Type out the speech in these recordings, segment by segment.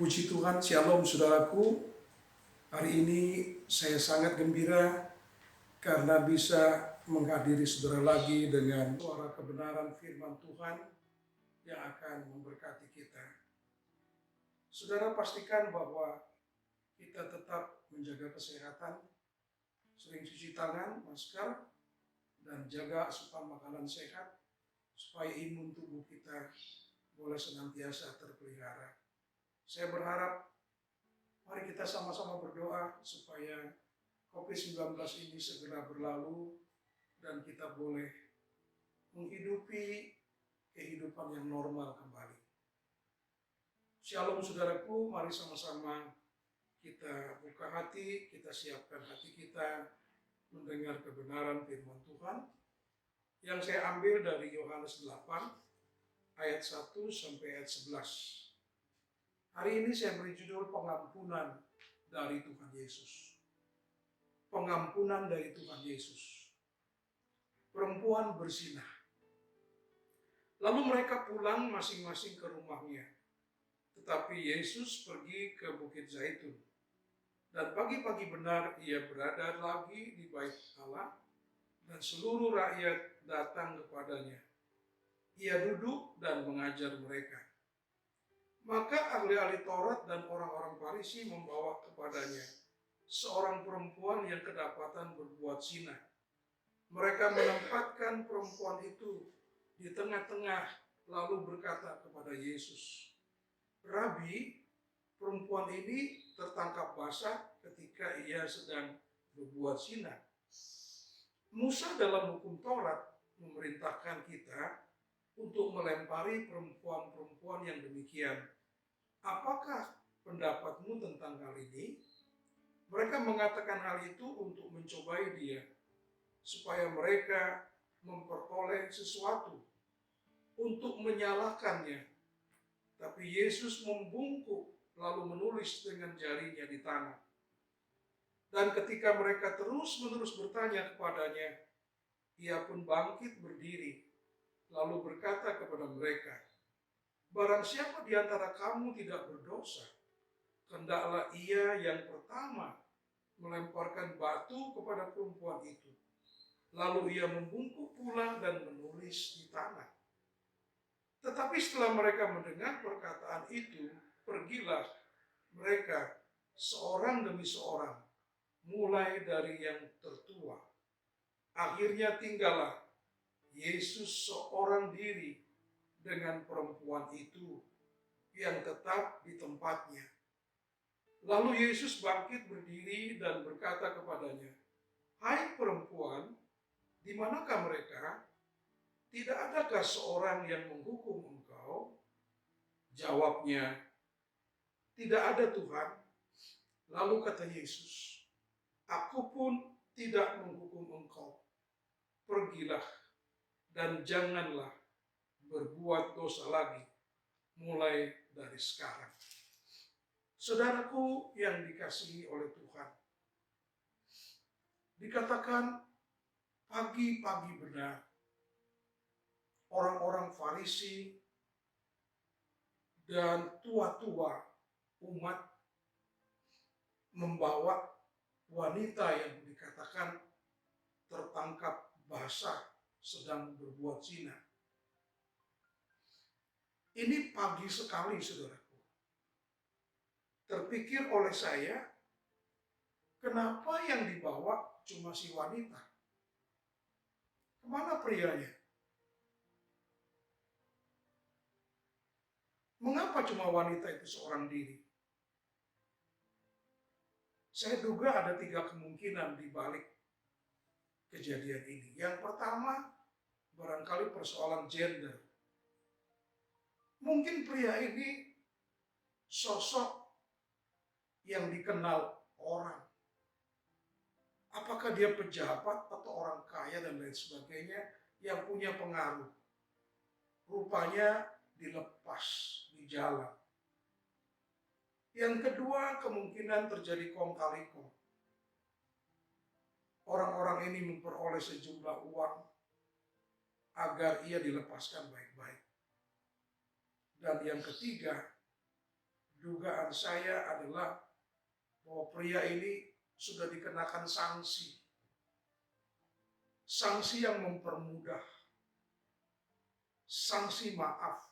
Puji Tuhan, Shalom saudaraku. Hari ini saya sangat gembira karena bisa menghadiri saudara lagi dengan suara kebenaran firman Tuhan yang akan memberkati kita. Saudara pastikan bahwa kita tetap menjaga kesehatan, sering cuci tangan, masker, dan jaga asupan makanan sehat supaya imun tubuh kita boleh senantiasa terpelihara. Saya berharap mari kita sama-sama berdoa supaya COVID-19 ini segera berlalu dan kita boleh menghidupi kehidupan yang normal kembali. Shalom saudaraku, mari sama-sama kita buka hati, kita siapkan hati kita mendengar kebenaran firman Tuhan yang saya ambil dari Yohanes 8 ayat 1 sampai ayat 11. Hari ini saya beri judul pengampunan dari Tuhan Yesus. Pengampunan dari Tuhan Yesus. Perempuan berzinah. Lalu mereka pulang masing-masing ke rumahnya. Tetapi Yesus pergi ke Bukit Zaitun. Dan pagi-pagi benar ia berada lagi di bait Allah dan seluruh rakyat datang kepadanya. Ia duduk dan mengajar mereka. Maka ahli-ahli Taurat dan orang-orang Farisi membawa kepadanya seorang perempuan yang kedapatan berbuat zina. Mereka menempatkan perempuan itu di tengah-tengah lalu berkata kepada Yesus, "Rabi, perempuan ini tertangkap basah ketika ia sedang berbuat zina. Musa dalam hukum Taurat memerintahkan kita untuk melempari perempuan-perempuan yang demikian. Apakah pendapatmu tentang hal ini?" Mereka mengatakan hal itu untuk mencobai dia, supaya mereka memperoleh sesuatu untuk menyalahkannya. Tapi Yesus membungkuk lalu menulis dengan jarinya di tanah. Dan ketika mereka terus-menerus bertanya kepadanya, ia pun bangkit berdiri, lalu berkata kepada mereka, "Barang siapa di antara kamu tidak berdosa, hendaklah ia yang pertama melemparkan batu kepada perempuan itu." Lalu ia membungkuk pula dan menulis di tanah. Tetapi setelah mereka mendengar perkataan itu, pergilah mereka seorang demi seorang, mulai dari yang tertua. Akhirnya tinggallah Yesus seorang diri dengan perempuan itu yang tetap di tempatnya. Lalu Yesus bangkit berdiri dan berkata kepadanya, "Hai perempuan, di manakah mereka? Tidak adakah seorang yang menghukum engkau?" Jawabnya, "Tidak ada Tuhan." Lalu kata Yesus, "Aku pun tidak menghukum engkau. Pergilah dan janganlah berbuat dosa lagi mulai dari sekarang." Saudaraku yang dikasihi oleh Tuhan, dikatakan pagi-pagi benar orang-orang Farisi dan tua-tua umat membawa wanita yang dikatakan tertangkap basah sedang berbuat zina. Ini pagi sekali saudaraku. Terpikir oleh saya, kenapa yang dibawa cuma si wanita? Kemana prianya? Mengapa cuma wanita itu seorang diri? Saya duga ada 3 kemungkinan di balik kejadian ini. Yang pertama, barangkali persoalan gender. Mungkin pria ini sosok yang dikenal orang. Apakah dia pejabat atau orang kaya dan lain sebagainya yang punya pengaruh. Rupanya dilepas di jalan. Yang kedua, kemungkinan terjadi kong kali kong. Orang-orang ini memperoleh sejumlah uang agar ia dilepaskan baik-baik. Dan yang ketiga, dugaan saya adalah bahwa pria ini sudah dikenakan sanksi. Sanksi yang mempermudah. Sanksi maaf.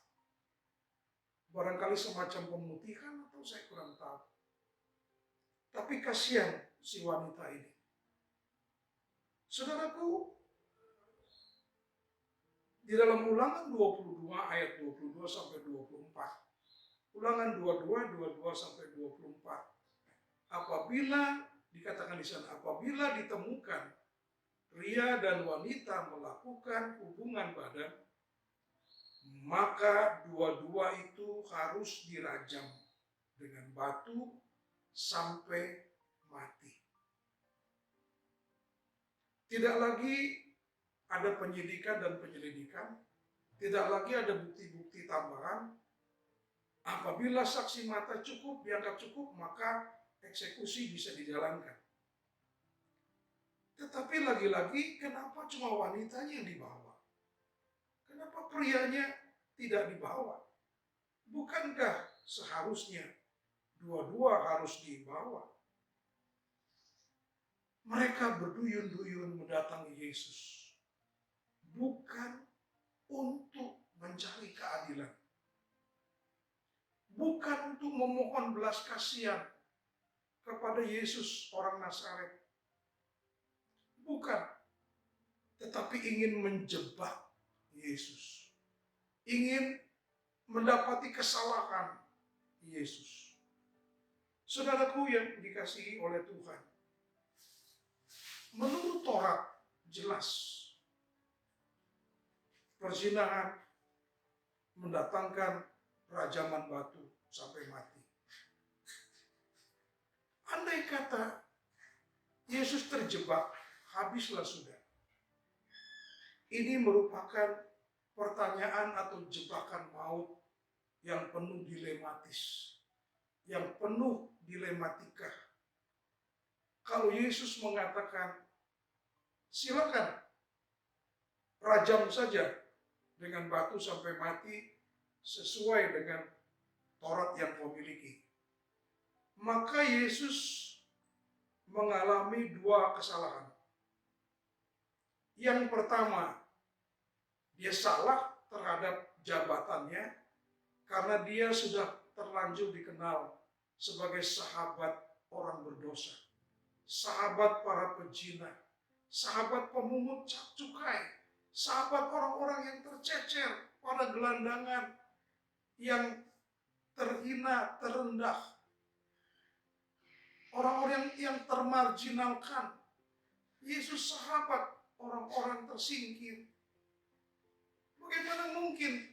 Barangkali semacam pemutihan atau saya kurang tahu. Tapi kasihan si wanita ini. Saudaraku, di dalam Ulangan 22 ayat 22 sampai 24. Ulangan 22, 22 sampai 24. Apabila dikatakan di sana, apabila ditemukan pria dan wanita melakukan hubungan badan, maka dua-dua itu harus dirajam dengan batu sampai mati. Tidak lagi ada penyidikan dan penyelidikan, tidak lagi ada bukti-bukti tambahan. Apabila saksi mata cukup, dianggap cukup, maka eksekusi bisa dijalankan. Tetapi lagi-lagi, kenapa cuma wanitanya yang dibawa? Kenapa prianya tidak dibawa? Bukankah seharusnya dua-dua harus dibawa? Mereka berduyun-duyun mendatangi Yesus. Bukan untuk mencari keadilan. Bukan untuk memohon belas kasihan kepada Yesus orang Nazaret. Bukan. Tetapi ingin menjebak Yesus. Ingin mendapati kesalahan Yesus. Saudaraku yang dikasihi oleh Tuhan. Menurut Taurat jelas perzinahan mendatangkan rajaman batu sampai mati. Andai kata Yesus terjebak, habislah sudah. Ini merupakan pertanyaan atau jebakan maut yang penuh dilematis, yang penuh dilematika. Kalau Yesus mengatakan, silakan rajam saja dengan batu sampai mati sesuai dengan Taurat yang kau miliki. Maka Yesus mengalami dua kesalahan. Yang pertama, dia salah terhadap jabatannya karena dia sudah terlanjur dikenal sebagai sahabat orang berdosa, sahabat para pezina, sahabat pemungut cukai, sahabat orang-orang yang tercecer pada gelandangan, yang terhina, terendah, orang-orang yang termarginalkan. Yesus sahabat orang-orang tersingkir. Bagaimana mungkin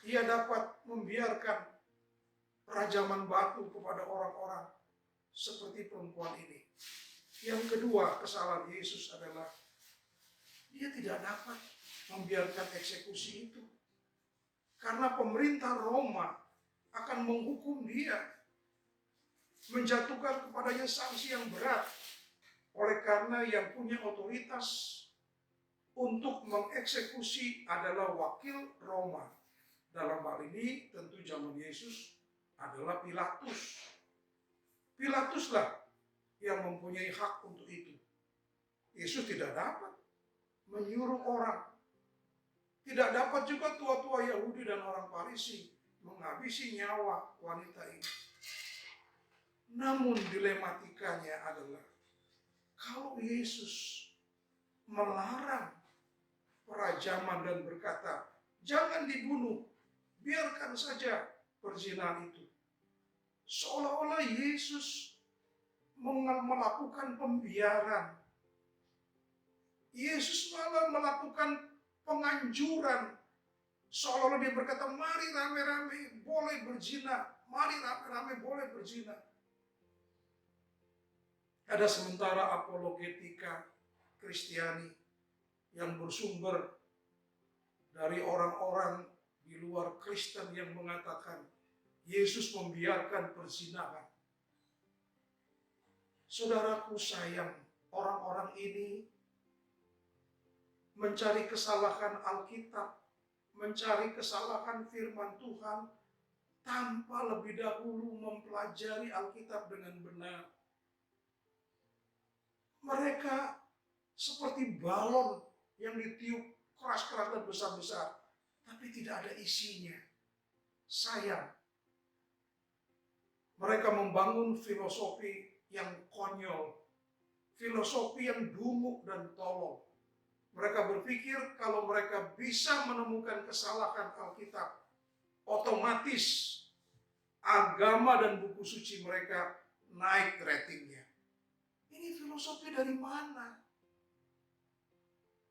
ia dapat membiarkan rajaman batu kepada orang-orang seperti perempuan ini? Yang kedua, kesalahan Yesus adalah dia tidak dapat membiarkan eksekusi itu. Karena pemerintah Roma akan menghukum dia, menjatuhkan kepadanya sanksi yang berat. Oleh karena yang punya otoritas untuk mengeksekusi adalah wakil Roma. Dalam hal ini tentu zaman Yesus adalah Pilatus. Pilatuslah yang mempunyai hak untuk itu. Yesus tidak dapat menyuruh orang. Tidak dapat juga tua-tua Yahudi dan orang Farisi menghabisi nyawa wanita ini. Namun dilematikanya adalah kalau Yesus melarang perajaman dan berkata, jangan dibunuh, biarkan saja perzinahan itu. Seolah-olah Yesus melakukan pembiaran. Yesus malah melakukan penganjuran. Seolah-olah dia berkata, mari rame-rame boleh berzina. Mari rame-rame boleh berzina. Ada sementara apologetika Kristiani yang bersumber dari orang-orang di luar Kristen yang mengatakan Yesus membiarkan perzinahan. Saudaraku sayang, orang-orang ini mencari kesalahan Alkitab, mencari kesalahan firman Tuhan, tanpa lebih dahulu mempelajari Alkitab dengan benar. Mereka seperti balon yang ditiup keras-keras dan besar-besar, tapi tidak ada isinya. Sayang. Mereka membangun filosofi yang konyol, filosofi yang dungu dan tolol. Mereka berpikir kalau mereka bisa menemukan kesalahan Alkitab, otomatis agama dan buku suci mereka naik ratingnya. Ini filosofi dari mana?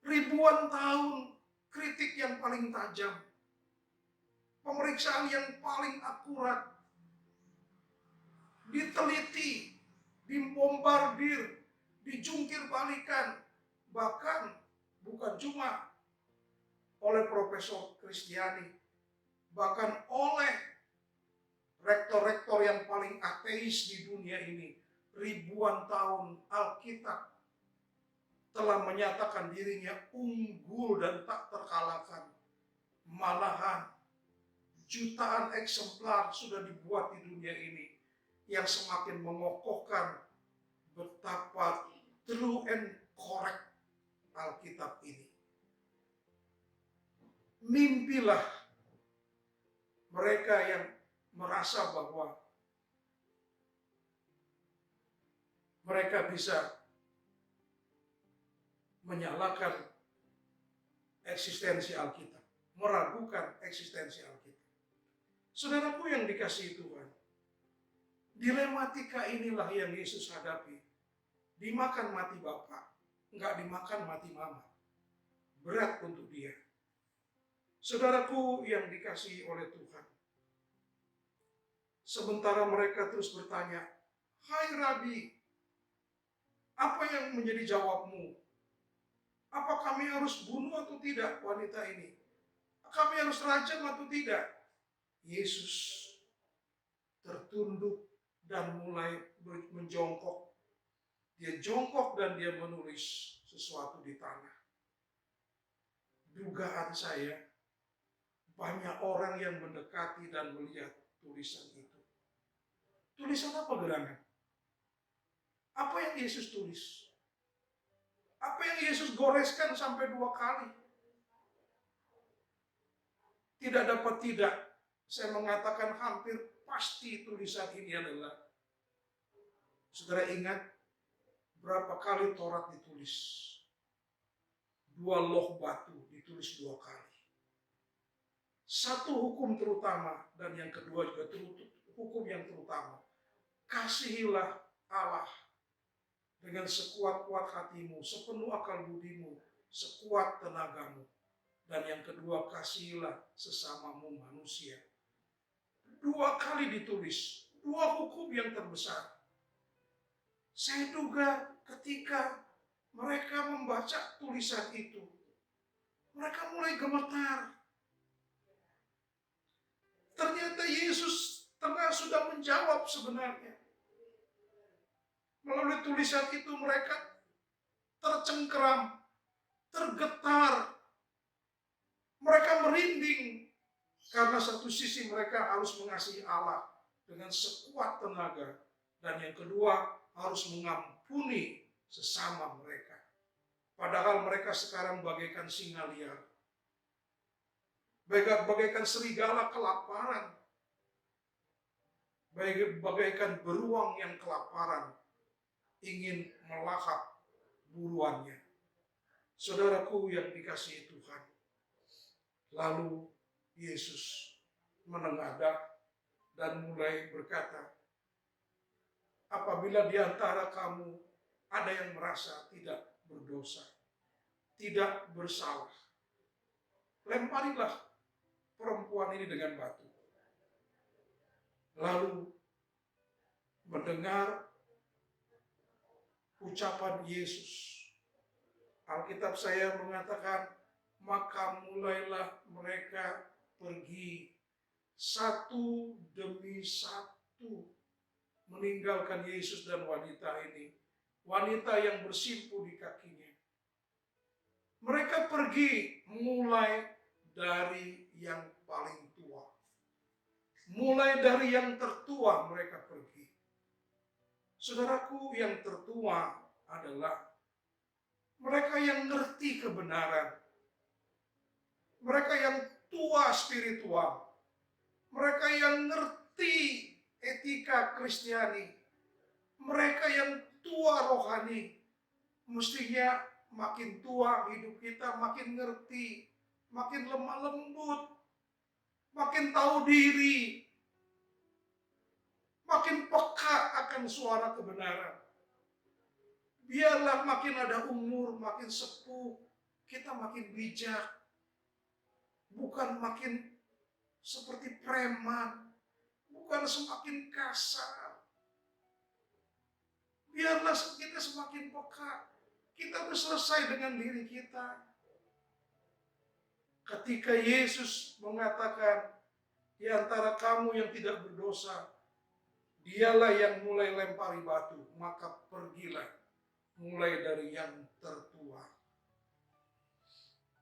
Ribuan tahun kritik yang paling tajam, pemeriksaan yang paling akurat, diteliti, dibombardir, dijungkir balikan, bahkan bukan cuma oleh Profesor Kristiani, bahkan oleh rektor-rektor yang paling ateis di dunia ini. Ribuan tahun Alkitab telah menyatakan dirinya unggul dan tak terkalahkan. Malahan jutaan eksemplar sudah dibuat di dunia ini yang semakin mengokohkan betapa true and correct Alkitab ini. Mimpilah mereka yang merasa bahwa mereka bisa menyalahkan eksistensi Alkitab, meragukan eksistensi Alkitab. Saudaraku yang dikasihi Tuhan, dilematika inilah yang Yesus hadapi. Dimakan mati Bapa, enggak dimakan mati Mama. Berat untuk dia. Saudaraku yang dikasihi oleh Tuhan, sementara mereka terus bertanya, "Hai Rabi, apa yang menjadi jawabmu? Apa kami harus bunuh atau tidak wanita ini? Kami harus rajam atau tidak?" Yesus tertunduk dan mulai menjongkok. Dia jongkok dan dia menulis sesuatu di tanah. Dugaan saya, banyak orang yang mendekati dan melihat tulisan itu. Tulisan apa gerangan? Apa yang Yesus tulis? Apa yang Yesus goreskan sampai 2 kali? Tidak dapat tidak, saya mengatakan hampir pasti tulisan ini adalah, saudara ingat berapa kali Taurat ditulis? 2 loh batu ditulis 2 kali. 1 hukum terutama dan yang kedua juga hukum yang terutama. Kasihilah Allah dengan sekuat-kuat hatimu, sepenuh akal budimu, sekuat tenagamu. Dan yang kedua, kasihilah sesamamu manusia. 2 kali ditulis, 2 hukum yang terbesar. Saya duga ketika mereka membaca tulisan itu, mereka mulai gemetar. Ternyata Yesus sudah menjawab sebenarnya. Melalui tulisan itu mereka tercengkeram, tergetar. Mereka merinding karena satu sisi mereka harus mengasihi Allah dengan sekuat tenaga, dan yang kedua harus mengampuni sesama mereka. Padahal mereka sekarang bagaikan singa liar, bagaikan serigala kelaparan, bagaikan beruang yang kelaparan ingin melahap buruannya. Saudaraku yang dikasihi Tuhan, lalu Yesus menengadah dan mulai berkata, apabila di antara kamu ada yang merasa tidak berdosa, tidak bersalah, lemparilah perempuan ini dengan batu. Lalu mendengar ucapan Yesus, Alkitab saya mengatakan, maka mulailah mereka pergi satu demi satu meninggalkan Yesus dan wanita ini. Wanita yang bersimpu di kakinya. Mereka pergi mulai dari yang paling tua. Mulai dari yang tertua mereka pergi. Saudaraku, yang tertua adalah mereka yang ngerti kebenaran. Mereka yang tua spiritual. Mereka yang ngerti etika Kristiani. Mereka yang tua rohani. Mestinya makin tua hidup kita makin ngerti, makin lemah lembut, makin tahu diri, makin peka akan suara kebenaran. Biarlah makin ada umur, makin sepuh, kita makin bijak. Bukan makin seperti preman, bukan semakin kasar. Biarlah kita semakin peka. Kita harus selesai dengan diri kita. Ketika Yesus mengatakan, di antara kamu yang tidak berdosa, dialah yang mulai lempari batu, maka pergilah mulai dari yang tertua.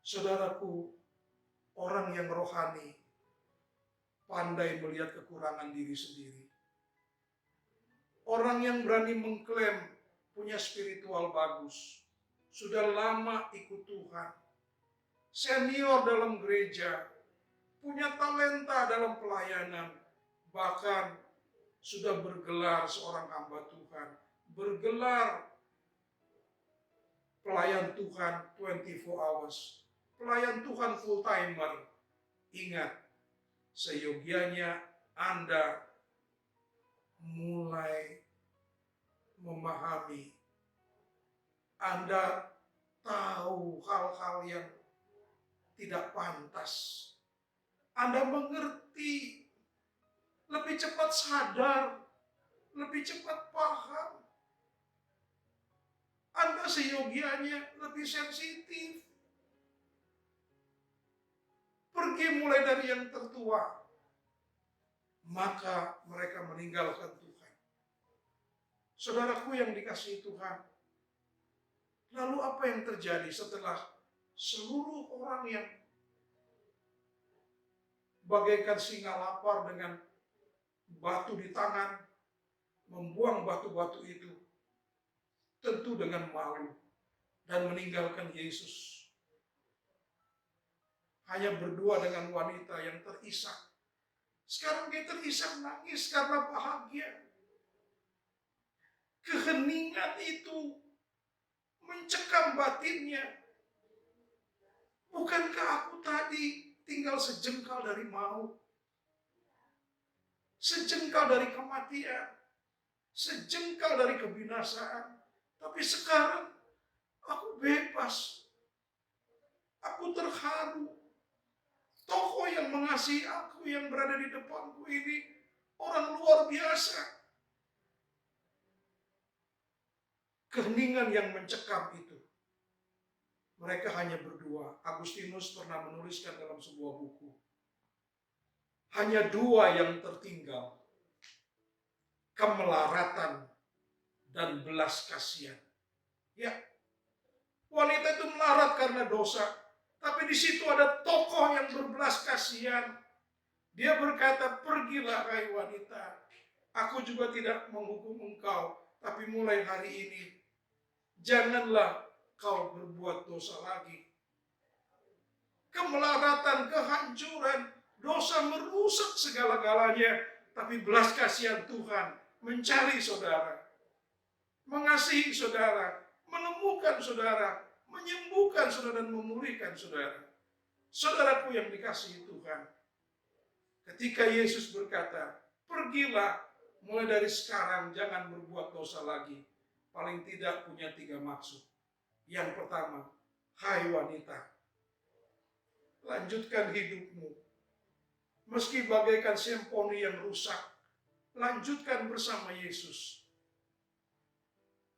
Saudaraku, orang yang rohani pandai melihat kekurangan diri sendiri. Orang yang berani mengklaim punya spiritual bagus, sudah lama ikut Tuhan, senior dalam gereja, punya talenta dalam pelayanan, bahkan sudah bergelar seorang hamba Tuhan, bergelar pelayan Tuhan 24 hours, pelayan Tuhan full timer. Ingat, seyogianya Anda mulai memahami, Anda tahu hal-hal yang tidak pantas, Anda mengerti, lebih cepat sadar, lebih cepat paham. Anda seyogianya lebih sensitif. Pergi mulai dari yang tertua, maka mereka meninggalkan Tuhan. Saudaraku yang dikasihi Tuhan, lalu apa yang terjadi setelah seluruh orang yang bagaikan singa lapar dengan batu di tangan, membuang batu-batu itu, tentu dengan malu, dan meninggalkan Yesus. Hanya berdua dengan wanita yang terisak. Sekarang dia terisak nangis karena bahagia. Keheningan itu mencekam batinnya. Bukankah aku tadi tinggal sejengkal dari maut, sejengkal dari kematian, sejengkal dari kebinasaan, tapi sekarang aku bebas, aku terharu. Tokoh yang mengasihi aku yang berada di depanku ini orang luar biasa. Keheningan yang mencekam itu, mereka hanya berdua. Agustinus pernah menuliskan dalam sebuah buku, hanya dua yang tertinggal, kemelaratan dan belas kasihan. Ya, wanita itu melarat karena dosa, tapi di situ ada tokoh yang berbelas kasihan. Dia berkata, pergilah hai wanita, aku juga tidak menghukum engkau, tapi mulai hari ini janganlah kau berbuat dosa lagi. Kemelaratan, kehancuran, dosa merusak segala-galanya, tapi belas kasihan Tuhan mencari saudara, mengasihi saudara, menemukan saudara, menyembuhkan saudara dan memulihkan saudara. Saudaraku yang dikasihi Tuhan, ketika Yesus berkata, pergilah mulai dari sekarang jangan berbuat dosa lagi, paling tidak punya 3 maksud. Yang pertama, hai wanita, lanjutkan hidupmu. Meski bagaikan simfoni yang rusak, lanjutkan bersama Yesus.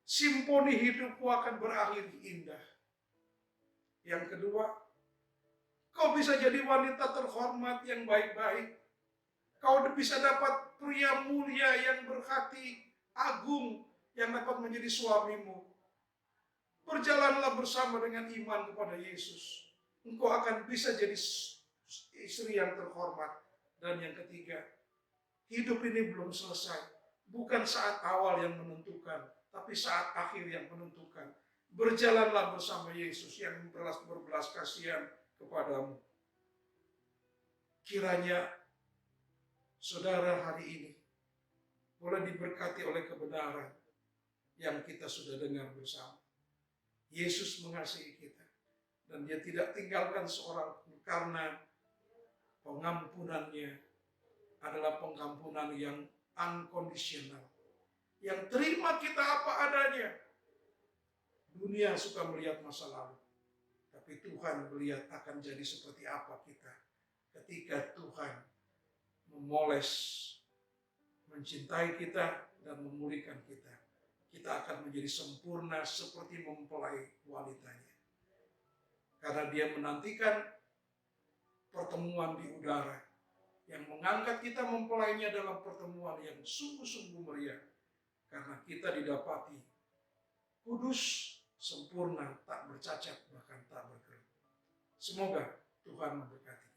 Simfoni hidupmu akan berakhir indah. Yang kedua, kau bisa jadi wanita terhormat yang baik-baik. Kau bisa dapat pria mulia yang berhati agung yang dapat menjadi suamimu. Berjalanlah bersama dengan iman kepada Yesus. Engkau akan bisa jadi istri yang terhormat. Dan yang ketiga, Hidup ini belum selesai. Bukan saat awal yang menentukan, tapi saat akhir yang menentukan. Berjalanlah bersama Yesus yang berbelas kasihan kepadamu. Kiranya saudara hari ini boleh diberkati oleh kebenaran yang kita sudah dengar bersama. Yesus mengasihi kita dan dia tidak tinggalkan seorang pun karena pengampunannya adalah pengampunan yang unconditional. Yang terima kita apa adanya. Dunia suka melihat masa lalu. Tapi Tuhan melihat akan jadi seperti apa kita. Ketika Tuhan memoles, mencintai kita dan memulihkan kita. Kita akan menjadi sempurna seperti mempelai wanitanya. Karena dia menantikan pertemuan di udara. Yang mengangkat kita mempelainya dalam pertemuan yang sungguh-sungguh meriah. Karena kita didapati kudus, sempurna, tak bercacat, bahkan tak berkerut. Semoga Tuhan memberkati.